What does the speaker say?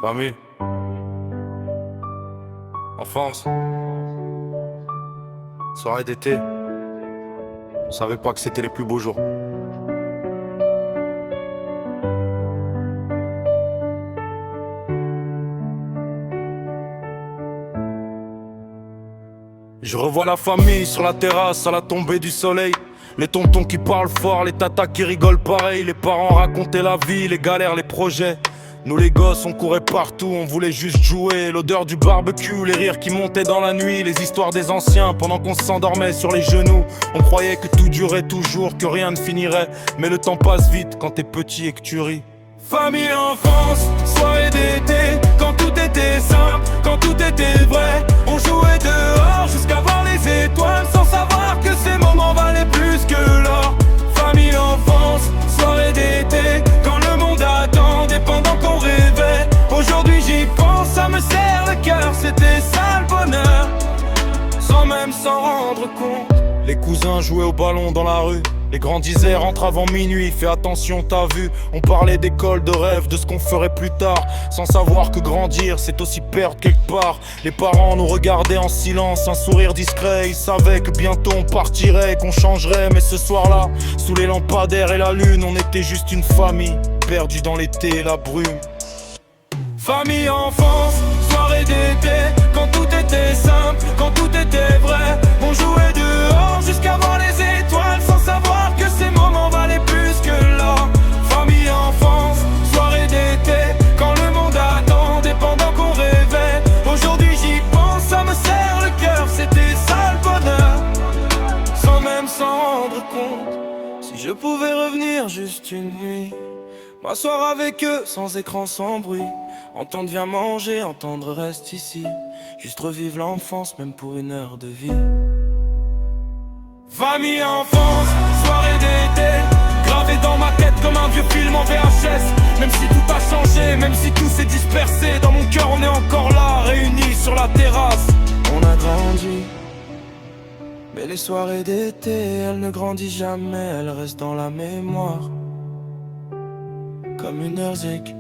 Famille, enfance, soirée d'été, on savait pas que c'était les plus beaux jours. Je revois la famille sur la terrasse à la tombée du soleil. Les tontons qui parlent fort, les tatas qui rigolent pareil. Les parents racontaient la vie, les galères, les projets. Nous les gosses, on courait partout, on voulait juste jouer. L'odeur du barbecue, les rires qui montaient dans la nuit. Les histoires des anciens pendant qu'on s'endormait sur les genoux. On croyait que tout durait toujours, que rien ne finirait. Mais le temps passe vite quand t'es petit et que tu ris. Famille, enfance, soirée d'été, quand tout était simple, quand tout était vrai. On jouait dehors jusqu'à voir les étoiles, sans savoir que ces moments valaient plus que l'or. Famille, enfance, soirée d'été, quand le monde attendait pendant qu'on rêvait. Aujourd'hui j'y pense, ça me serre le cœur, c'était ça le bonheur, sans même s'en rendre compte. Les cousins jouaient au ballon dans la rue. Les grands disaient rentre avant minuit, fais attention t'as vu. On parlait d'école, de rêve, de ce qu'on ferait plus tard, sans savoir que grandir c'est aussi perdre quelque part. Les parents nous regardaient en silence, un sourire discret. Ils savaient que bientôt on partirait, qu'on changerait. Mais ce soir-là, sous les lampadaires et la lune, on était juste une famille, perdue dans l'été et la brume. Famille, enfance, soirée d'été, quand tout était simple, quand tout était vrai. On jouait dehors jusqu'à voir les étoiles, sans savoir que ces moments valaient plus que l'or. Famille, enfance, soirée d'été, quand le monde attendait pendant qu'on rêvait. Aujourd'hui j'y pense, ça me serre le cœur, c'était ça le bonheur, sans même s'en rendre compte. Si je pouvais revenir juste une nuit, m'asseoir avec eux, sans écran, sans bruit. Entendre viens manger, entendre reste ici. Juste revivre l'enfance, même pour une heure de vie. Famille, enfance, soirée d'été, gravé dans ma tête comme un vieux film en VHS. Même si tout a changé, même si tout s'est dispersé, dans mon cœur on est encore là, réunis sur la terrasse. On a grandi, mais les soirées d'été, elles ne grandissent jamais, elles restent dans la mémoire, comme une heure zik